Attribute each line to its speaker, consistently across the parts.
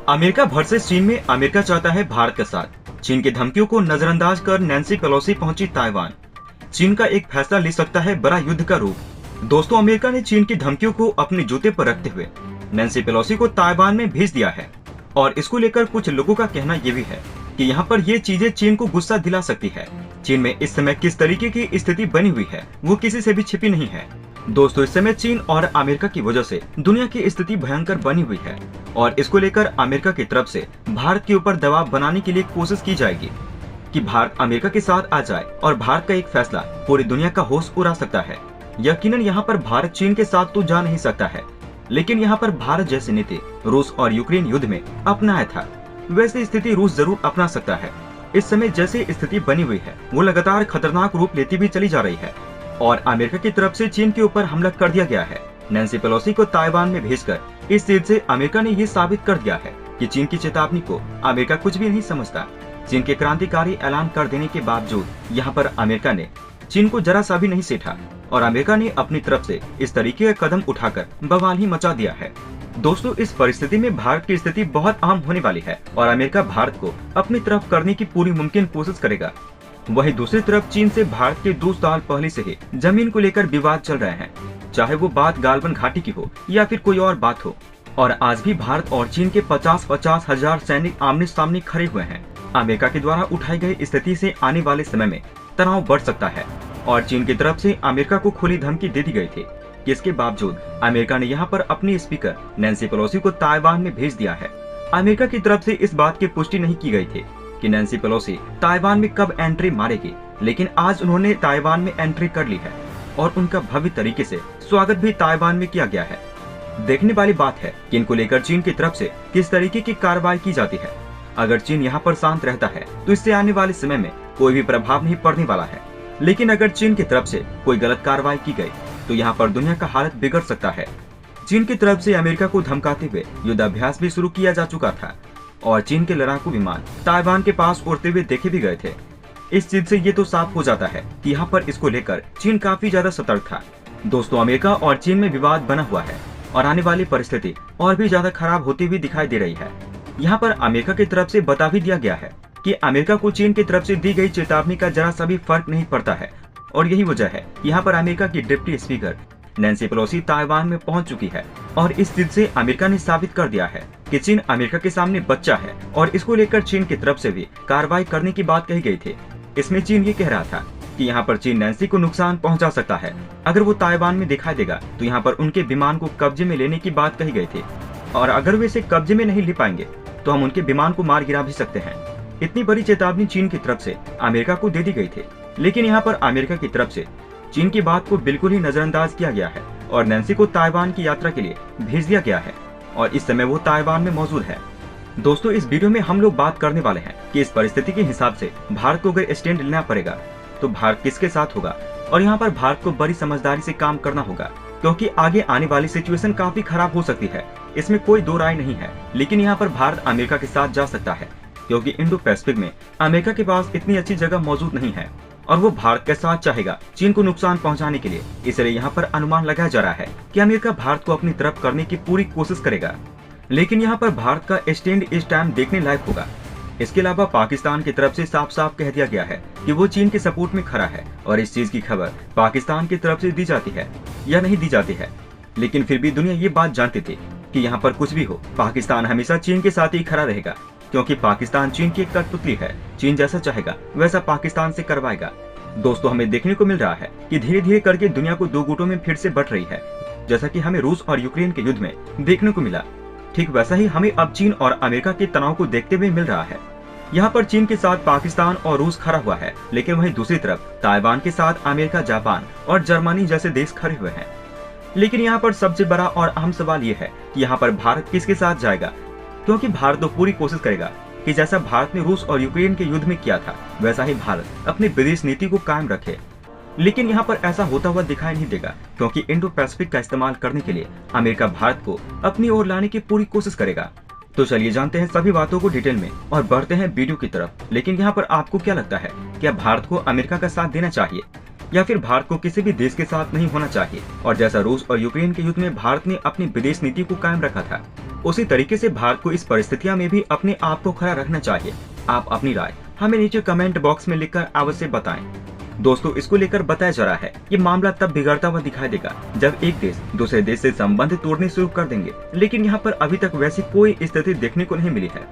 Speaker 1: America versus चीन में America चाहता है भारत का साथ। चीन की धमकियों को नजरअंदाज कर नैन्सी पेलोसी पहुंची ताइवान। चीन का एक फैसला ले सकता है बड़ा युद्ध का रूप। दोस्तों, अमेरिका ने चीन की धमकियों को अपने जूते पर रखते हुए नैन्सी पेलोसी को ताइवान में भेज दिया है। और इसको लेकर कुछ लोगों का कहना यह भी है कि यहाँ पर ये चीजें चीन को गुस्सा दिला सकती है। चीन में इस समय किस तरीके की स्थिति बनी हुई है वो किसी से भी छिपी नहीं है। दोस्तों, इस समय चीन और अमेरिका की वजह से दुनिया की स्थिति भयंकर बनी हुई है और इसको लेकर अमेरिका की तरफ से भारत के ऊपर दबाव बनाने के लिए कोशिश की जाएगी कि भारत अमेरिका के साथ आ जाए और भारत का एक फैसला पूरी दुनिया का होश उड़ा सकता है। यकीनन यहाँ पर भारत चीन के साथ तो जा नहीं सकता है, लेकिन यहाँ पर भारत जैसी नीति रूस और यूक्रेन युद्ध में अपनाया था, वैसी स्थिति रूस जरूर अपना सकता है। इस समय जैसी स्थिति बनी हुई है वो लगातार खतरनाक रूप लेती भी चली जा रही है और अमेरिका की तरफ से चीन के ऊपर हमला कर दिया गया है। नैन्सी पेलोसी को ताइवान में भेजकर इस चीज से अमेरिका ने ये साबित कर दिया है कि चीन की चेतावनी को अमेरिका कुछ भी नहीं समझता। चीन के क्रांतिकारी ऐलान कर देने के बावजूद यहाँ पर अमेरिका ने चीन को जरा सा भी नहीं सेठा और अमेरिका ने अपनी तरफ से इस तरीके का कदम उठाकर बवाल ही मचा दिया है। दोस्तों, इस परिस्थिति में भारत की स्थिति बहुत अहम होने वाली है और अमेरिका भारत को अपनी तरफ करने की पूरी मुमकिन कोशिश करेगा। वहीं दूसरी तरफ चीन से भारत के 2 साल पहले से ही जमीन को लेकर विवाद चल रहे हैं, चाहे वो बात गालवन घाटी की हो या फिर कोई और बात हो। और आज भी भारत और चीन के 50-50 हजार सैनिक आमने सामने खड़े हुए हैं। अमेरिका के द्वारा उठाई गई स्थिति से आने वाले समय में तनाव बढ़ सकता है और चीन की तरफ से अमेरिका को खुली धमकी दे दी गई थी। इसके बावजूद अमेरिका ने यहाँ पर अपनी स्पीकर नैन्सी पेलोसी को ताइवान में भेज दिया है। अमेरिका की तरफ से इस बात की पुष्टि नहीं की गई थी कि नैन्सी पेलोसी ताइवान में कब एंट्री मारेगी, लेकिन आज उन्होंने ताइवान में एंट्री कर ली है और उनका भव्य तरीके से स्वागत भी ताइवान में किया गया है। देखने वाली बात है कि इनको लेकर चीन की तरफ से किस तरीके की कार्रवाई की जाती है। अगर चीन यहाँ पर शांत रहता है तो इससे आने वाले समय में कोई भी प्रभाव नहीं पड़ने वाला है, लेकिन अगर चीन की तरफ से कोई गलत कार्रवाई की गई तो यहाँ पर दुनिया का हालत बिगड़ सकता है। चीन की तरफ से अमेरिका को धमकाते हुए युद्धाभ्यास भी शुरू किया जा चुका था और चीन के लड़ाकू विमान ताइवान के पास उड़ते हुए देखे भी गए थे। इस चीज से ये तो साफ हो जाता है कि यहाँ पर इसको लेकर चीन काफी ज्यादा सतर्क था। दोस्तों, अमेरिका और चीन में विवाद बना हुआ है और आने वाली परिस्थिति और भी ज्यादा खराब होती हुई दिखाई दे रही है। यहाँ पर अमेरिका की तरफ से बता भी दिया गया है कि अमेरिका को चीन की तरफ से दी गई चेतावनी का जरा सा भी फर्क नहीं पड़ता है और यही वजह है यहाँ पर अमेरिका की deputy speaker Nancy Pelosi Taiwan में पहुंच चुकी है और इस चीज से अमेरिका ने साबित कर दिया है कि चीन अमेरिका के सामने बच्चा है और इसको लेकर चीन की तरफ से भी कार्रवाई करने की बात कही गई थी। इसमें चीन ये कह रहा था कि यहाँ पर चीन नैन्सी को नुकसान पहुंचा सकता है। अगर वो ताइवान में दिखाई देगा तो यहाँ पर उनके विमान को कब्जे में लेने की बात कही गई थी और अगर वे इसे कब्जे में नहीं ले पाएंगे तो हम उनके विमान को मार गिरा भी सकते हैं। इतनी बड़ी चेतावनी चीन की तरफ से अमेरिका को दे दी गई थी, लेकिन यहाँ पर अमेरिका की तरफ से चीन की बात को बिल्कुल ही नजरअंदाज किया गया है और नैन्सी को ताइवान की यात्रा के लिए भेज दिया गया है और इस समय वो ताइवान में मौजूद है। दोस्तों, इस वीडियो में हम लोग बात करने वाले हैं कि इस परिस्थिति के हिसाब से भारत को अगर स्टैंड लेना पड़ेगा तो भारत किसके साथ होगा और यहाँ पर भारत को बड़ी समझदारी से काम करना होगा, क्योंकि आगे आने वाली सिचुएशन काफी खराब हो सकती है। इसमें कोई दो राय नहीं है, लेकिन यहाँ पर भारत अमेरिका के साथ जा सकता है क्योंकि इंडो पैसिफिक में अमेरिका के पास इतनी अच्छी जगह मौजूद नहीं है और वो भारत के साथ चाहेगा चीन को नुकसान पहुंचाने के लिए। इसलिए यहाँ पर अनुमान लगाया जा रहा है कि अमेरिका भारत को अपनी तरफ करने की पूरी कोशिश करेगा, लेकिन यहाँ पर भारत का स्टैंड इस टाइम देखने लायक होगा। इसके अलावा पाकिस्तान की तरफ से साफ साफ कह दिया गया है कि वो चीन के सपोर्ट में खड़ा है और इस चीज की खबर पाकिस्तान की तरफ से दी जाती है या नहीं दी जाती है, लेकिन फिर भी दुनिया ये बात जानती थी कि यहाँ पर कुछ भी हो पाकिस्तान हमेशा चीन के साथ ही खड़ा रहेगा, क्योंकि पाकिस्तान चीन की एक कठपुतली है। चीन जैसा चाहेगा वैसा पाकिस्तान से करवाएगा। दोस्तों, हमें देखने को मिल रहा है कि धीरे धीरे करके दुनिया को 2 गुटों में फिर से बंट रही है, जैसा कि हमें रूस और यूक्रेन के युद्ध में देखने को मिला। ठीक वैसा ही हमें अब चीन और अमेरिका के तनाव को देखते हुए मिल रहा है। यहाँ पर चीन के साथ पाकिस्तान और रूस खड़ा हुआ है, लेकिन वहीं दूसरी तरफ ताइवान के साथ अमेरिका, जापान और जर्मनी जैसे देश खड़े हुए हैं। लेकिन यहाँ पर सबसे बड़ा और अहम सवाल ये है कि यहाँ पर भारत किसके साथ जाएगा, क्योंकि भारत तो पूरी कोशिश करेगा कि जैसा भारत ने रूस और यूक्रेन के युद्ध में किया था वैसा ही भारत अपनी विदेश नीति को कायम रखे। लेकिन यहाँ पर ऐसा होता हुआ दिखाई नहीं देगा, क्योंकि इंडो पैसिफिक का इस्तेमाल करने के लिए अमेरिका भारत को अपनी ओर लाने की पूरी कोशिश करेगा। तो चलिए जानते हैं सभी बातों को डिटेल में और बढ़ते हैं वीडियो की तरफ। लेकिन यहाँ पर आपको क्या लगता है, क्या भारत को अमेरिका का साथ देना चाहिए या फिर भारत को किसी भी देश के साथ नहीं होना चाहिए। और जैसा रूस और यूक्रेन के युद्ध में भारत ने अपनी विदेश नीति को कायम रखा था, उसी तरीके से भारत को इस परिस्थितियों में भी अपने आप को खड़ा रखना चाहिए। आप अपनी राय हमें नीचे कमेंट बॉक्स में लिखकर अवश्य बताएं। दोस्तों, इसको लेकर बताया जा रहा है ये मामला तब बिगड़ता हुआ दिखाई देगा जब एक देश दूसरे देश से संबंध तोड़ने शुरू कर देंगे, लेकिन यहाँ पर अभी तक वैसी कोई स्थिति देखने को नहीं मिली है,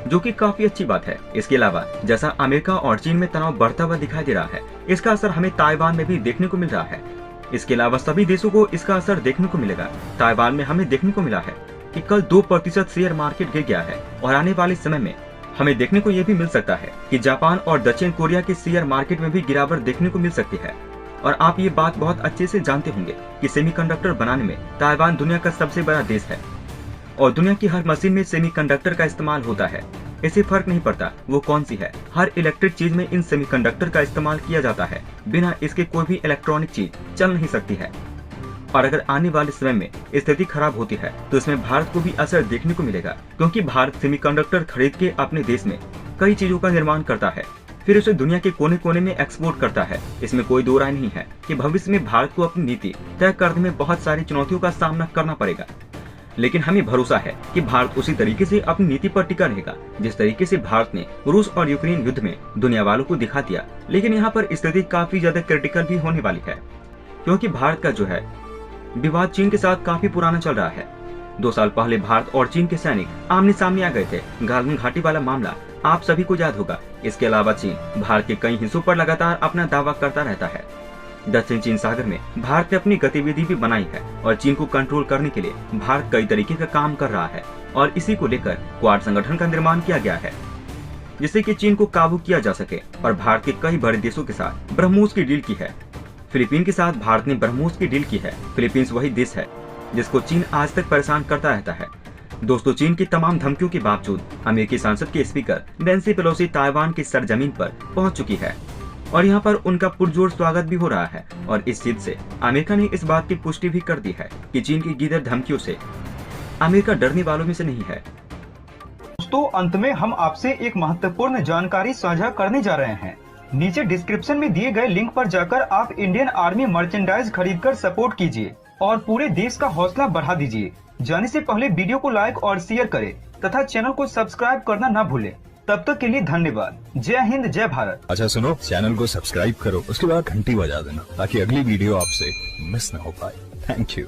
Speaker 1: जो कि काफी अच्छी बात है। इसके अलावा जैसा अमेरिका और चीन में तनाव बढ़ता हुआ दिखाई दे रहा है, इसका असर हमें ताइवान में भी देखने को मिल रहा है। इसके अलावा सभी देशों को इसका असर देखने को मिलेगा। ताइवान में हमें देखने को मिला है कि कल 2% शेयर मार्केट गिर गया है और आने वाले समय में हमें देखने को यह भी मिल सकता है कि जापान और दक्षिण कोरिया के शेयर मार्केट में भी गिरावट देखने को मिल सकती है। और आप ये बात बहुत अच्छे से जानते होंगे कि सेमीकंडक्टर बनाने में ताइवान दुनिया का सबसे बड़ा देश है और दुनिया की हर मशीन में सेमीकंडक्टर का इस्तेमाल होता है। इससे फर्क नहीं पड़ता वो कौन सी है, हर इलेक्ट्रिक चीज में इन सेमीकंडक्टर का इस्तेमाल किया जाता है। बिना इसके कोई भी इलेक्ट्रॉनिक चीज चल नहीं सकती है। और अगर आने वाले समय में स्थिति खराब होती है तो इसमें भारत को भी असर देखने को मिलेगा, क्योंकि भारत सेमीकंडक्टर खरीद के अपने देश में कई चीजों का निर्माण करता है, फिर उसे दुनिया के कोने कोने में एक्सपोर्ट करता है। इसमें कोई दो राय नहीं है कि भविष्य में भारत को अपनी नीति तय करने में बहुत सारी चुनौतियों का सामना करना पड़ेगा, लेकिन हमें भरोसा है कि भारत उसी तरीके से अपनी नीति पर टिका रहेगा जिस तरीके से भारत ने रूस और यूक्रेन युद्ध में दुनिया वालों को दिखा दिया। लेकिन यहाँ पर स्थिति काफी ज्यादा क्रिटिकल भी होने वाली है, क्योंकि भारत का जो है विवाद चीन के साथ काफी पुराना चल रहा है। 2 साल पहले भारत और चीन के सैनिक आमने सामने आ गए थे। गालवन घाटी वाला मामला आप सभी को याद होगा। इसके अलावा चीन भारत के कई हिस्सों पर लगातार अपना दावा करता रहता है। दक्षिण चीन सागर में भारत ने अपनी गतिविधि भी बनाई है और चीन को कंट्रोल करने के लिए भारत कई तरीके का काम कर रहा है और इसी को लेकर क्वाड संगठन का निर्माण किया गया है, जिससे कि चीन को काबू किया जा सके। और भारत के कई बड़े देशों के साथ ब्रह्मोस की डील की है। फिलीपीन के साथ भारत ने ब्रह्मोस की डील की है। फिलीपींस वही देश है जिसको चीन आज तक परेशान करता रहता है। दोस्तों, चीन की तमाम धमकियों के बावजूद अमेरिकी संसद के स्पीकर नैन्सी पेलोसी ताइवान की सरजमीन पर पहुंच चुकी है और यहां पर उनका पुरजोर स्वागत भी हो रहा है। और इस जीत से अमेरिका ने इस बात की पुष्टि भी कर दी है कि चीन की गीदड़ धमकियों से अमेरिका डरने वालों में से नहीं है।
Speaker 2: दोस्तों, अंत में हम आपसे एक महत्वपूर्ण जानकारी साझा करने जा रहे हैं। नीचे डिस्क्रिप्शन में दिए गए लिंक पर जाकर आप इंडियन आर्मी मर्चेंडाइज खरीदकर सपोर्ट कीजिए और पूरे देश का हौसला बढ़ा दीजिए। जाने से पहले वीडियो को लाइक और शेयर करें तथा चैनल को सब्सक्राइब करना न भूलें। तब तक के लिए धन्यवाद। जय हिंद, जय भारत।
Speaker 3: अच्छा सुनो, चैनल को सब्सक्राइब करो, उसके बाद घंटी बजा देना ताकि अगली वीडियो आपसे मिस न हो पाए। Thank you.